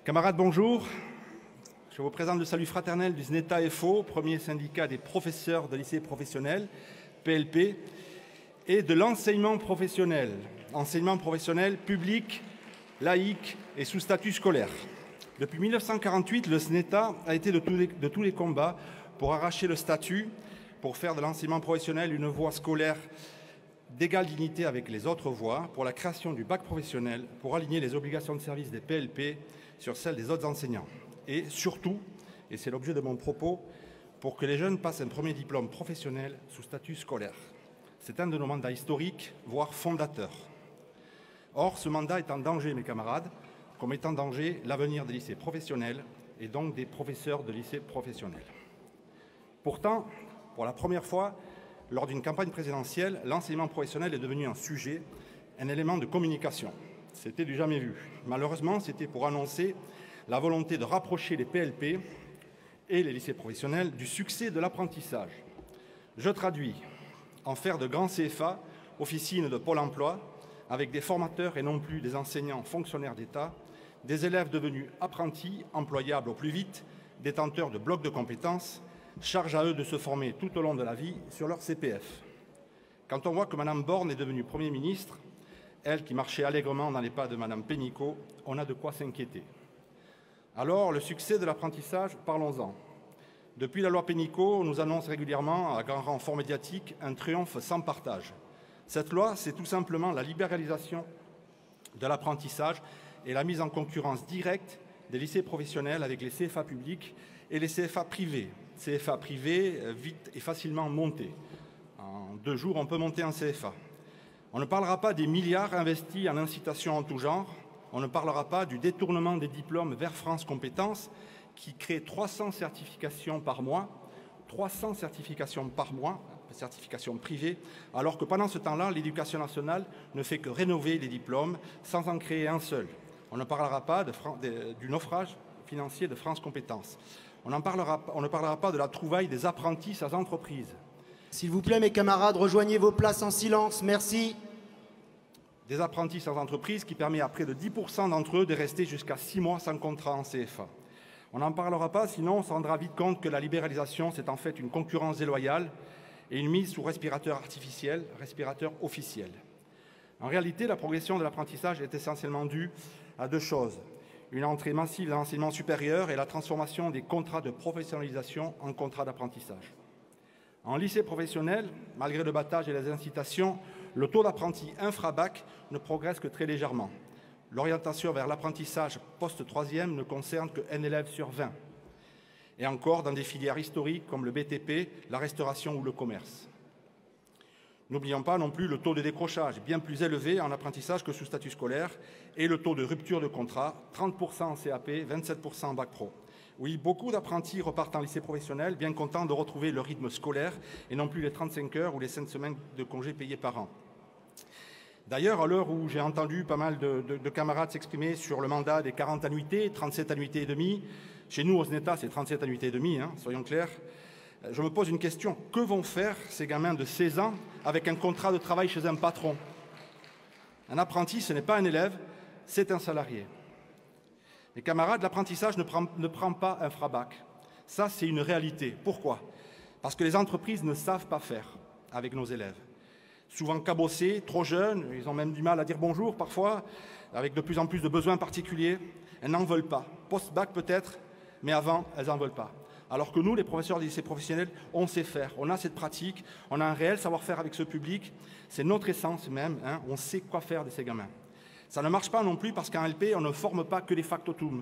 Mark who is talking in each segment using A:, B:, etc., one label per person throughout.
A: Camarades, bonjour. Je vous présente le salut fraternel du SNETA-FO, premier syndicat des professeurs de lycées professionnels, PLP, et de l'enseignement professionnel public, laïque et sous statut scolaire. Depuis 1948, le SNETA a été de tous les combats pour arracher le statut, pour faire de l'enseignement professionnel une voie scolaire d'égale dignité avec les autres voies, pour la création du bac professionnel, pour aligner les obligations de service des PLP sur celles des autres enseignants. Et surtout, et c'est l'objet de mon propos, pour que les jeunes passent un premier diplôme professionnel sous statut scolaire. C'est un de nos mandats historiques, voire fondateurs. Or, ce mandat est en danger, mes camarades, comme est en danger l'avenir des lycées professionnels et donc des professeurs de lycées professionnels. Pourtant, pour la première fois, lors d'une campagne présidentielle, l'enseignement professionnel est devenu un sujet, un élément de communication. C'était du jamais vu. Malheureusement, c'était pour annoncer la volonté de rapprocher les PLP et les lycées professionnels du succès de l'apprentissage. Je traduis, en faire de grands CFA, officines de Pôle emploi, avec des formateurs et non plus des enseignants fonctionnaires d'État, des élèves devenus apprentis, employables au plus vite, détenteurs de blocs de compétences, charge à eux de se former tout au long de la vie sur leur CPF. Quand on voit que Mme Borne est devenue Premier ministre, elle qui marchait allègrement dans les pas de Mme Pénicaud, on a de quoi s'inquiéter. Alors, le succès de l'apprentissage, parlons-en. Depuis la loi Pénicaud, on nous annonce régulièrement, à grand renfort médiatique, un triomphe sans partage. Cette loi, c'est tout simplement la libéralisation de l'apprentissage et la mise en concurrence directe des lycées professionnels avec les CFA publics et les CFA privés. CFA privés, vite et facilement montés. En 2 jours, on peut monter un CFA. On ne parlera pas des milliards investis en incitation en tout genre. On ne parlera pas du détournement des diplômes vers France Compétences qui crée 300 certifications par mois, certifications privées, alors que pendant ce temps-là, l'Éducation nationale ne fait que rénover les diplômes sans en créer un seul. On ne parlera pas du naufrage financier de France Compétences. On ne parlera pas de la trouvaille des apprentis sans entreprise.
B: S'il vous plaît, mes camarades, rejoignez vos places en silence. Merci.
A: Des apprentis sans entreprise qui permet à près de 10% d'entre eux de rester jusqu'à 6 mois sans contrat en CFA. On n'en parlera pas, sinon on se rendra vite compte que la libéralisation, c'est en fait une concurrence déloyale et une mise sous respirateur artificiel, respirateur officiel. En réalité, la progression de l'apprentissage est essentiellement due à 2 choses. Une entrée massive dans l'enseignement supérieur et la transformation des contrats de professionnalisation en contrats d'apprentissage. En lycée professionnel, malgré le battage et les incitations, le taux d'apprentis infra-bac ne progresse que très légèrement. L'orientation vers l'apprentissage post-troisième ne concerne qu'un élève sur 20. Et encore dans des filières historiques comme le BTP, la restauration ou le commerce. N'oublions pas non plus le taux de décrochage, bien plus élevé en apprentissage que sous statut scolaire, et le taux de rupture de contrat, 30% en CAP, 27% en bac pro. Oui, beaucoup d'apprentis repartent en lycée professionnel, bien contents de retrouver le rythme scolaire et non plus les 35 heures ou les 5 semaines de congés payés par an. D'ailleurs, à l'heure où j'ai entendu pas mal de camarades s'exprimer sur le mandat des 40 annuités, 37 annuités et demie, chez nous au SNETA c'est 37 annuités et demie, soyons clairs, je me pose une question. Que vont faire ces gamins de 16 ans avec un contrat de travail chez un patron? Un apprenti, ce n'est pas un élève, c'est un salarié. Mes camarades, l'apprentissage ne prend pas un frabac. Ça, c'est une réalité. Pourquoi? Parce que les entreprises ne savent pas faire avec nos élèves. Souvent cabossés, trop jeunes, ils ont même du mal à dire bonjour parfois, avec de plus en plus de besoins particuliers. Elles n'en veulent pas. Post-bac peut-être, mais avant, elles n'en veulent pas. Alors que nous, les professeurs des lycées professionnels, on sait faire, on a cette pratique, on a un réel savoir-faire avec ce public, c'est notre essence même, on sait quoi faire de ces gamins. Ça ne marche pas non plus parce qu'en LP, on ne forme pas que des factotums.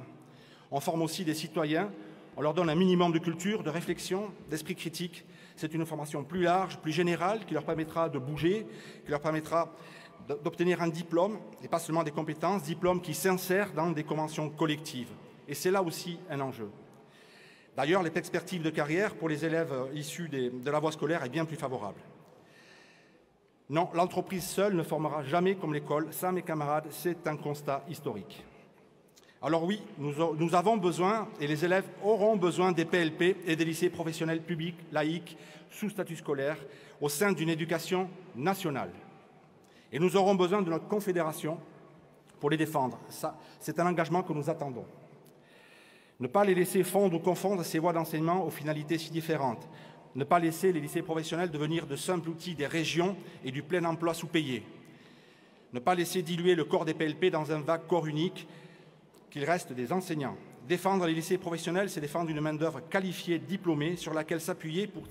A: On forme aussi des citoyens, on leur donne un minimum de culture, de réflexion, d'esprit critique. C'est une formation plus large, plus générale, qui leur permettra de bouger, qui leur permettra d'obtenir un diplôme, et pas seulement des compétences, diplôme qui s'insèrent dans des conventions collectives. Et c'est là aussi un enjeu. D'ailleurs, les perspectives de carrière pour les élèves issus de la voie scolaire est bien plus favorable. Non, l'entreprise seule ne formera jamais comme l'école. Ça, mes camarades, c'est un constat historique. Alors oui, nous avons besoin, et les élèves auront besoin des PLP et des lycées professionnels publics, laïques, sous statut scolaire, au sein d'une éducation nationale. Et nous aurons besoin de notre confédération pour les défendre. Ça, c'est un engagement que nous attendons. Ne pas les laisser fondre ou confondre ces voies d'enseignement aux finalités si différentes. Ne pas laisser les lycées professionnels devenir de simples outils des régions et du plein emploi sous-payé. Ne pas laisser diluer le corps des PLP dans un vague corps unique, qu'il reste des enseignants. Défendre les lycées professionnels, c'est défendre une main-d'œuvre qualifiée, diplômée, sur laquelle s'appuyer pour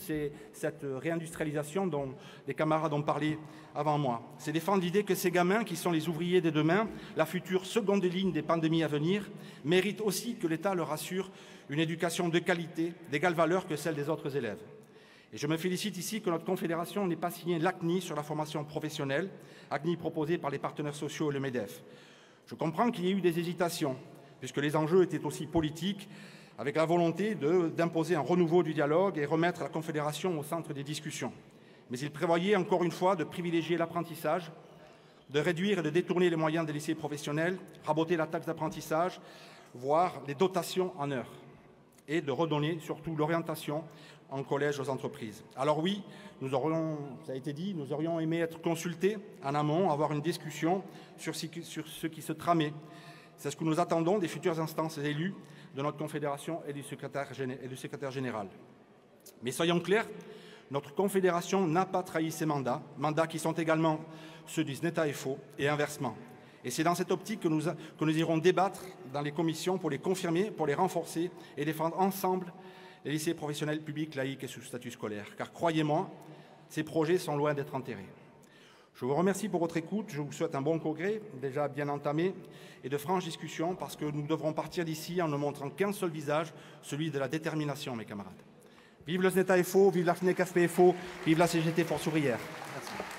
A: cette réindustrialisation dont les camarades ont parlé avant moi. C'est défendre l'idée que ces gamins, qui sont les ouvriers de demain, la future seconde ligne des pandémies à venir, méritent aussi que l'État leur assure une éducation de qualité, d'égale valeur que celle des autres élèves. Et je me félicite ici que notre confédération n'ait pas signé l'ACNI sur la formation professionnelle, ACNI proposée par les partenaires sociaux et le MEDEF. Je comprends qu'il y ait eu des hésitations, puisque les enjeux étaient aussi politiques, avec la volonté d'imposer un renouveau du dialogue et remettre la Confédération au centre des discussions. Mais il prévoyait encore une fois de privilégier l'apprentissage, de réduire et de détourner les moyens des lycées professionnels, raboter la taxe d'apprentissage, voire les dotations en heures, et de redonner surtout l'orientation en collège aux entreprises. Alors oui, nous aurions, ça a été dit, nous aurions aimé être consultés en amont, avoir une discussion sur ce qui se tramait. C'est ce que nous attendons des futures instances élues de notre confédération et du secrétaire général. Mais soyons clairs, notre confédération n'a pas trahi ses mandats qui sont également ceux du SNETA-FO et inversement. Et c'est dans cette optique que nous irons débattre dans les commissions pour les confirmer, pour les renforcer et défendre ensemble les lycées professionnels publics, laïques et sous statut scolaire. Car croyez-moi, ces projets sont loin d'être enterrés. Je vous remercie pour votre écoute. Je vous souhaite un bon congrès, déjà bien entamé, et de franches discussions, parce que nous devrons partir d'ici en ne montrant qu'un seul visage, celui de la détermination, mes camarades. Vive le SNETA-FO, vive la FNEC-FPFO, vive la CGT Force ouvrière. Merci.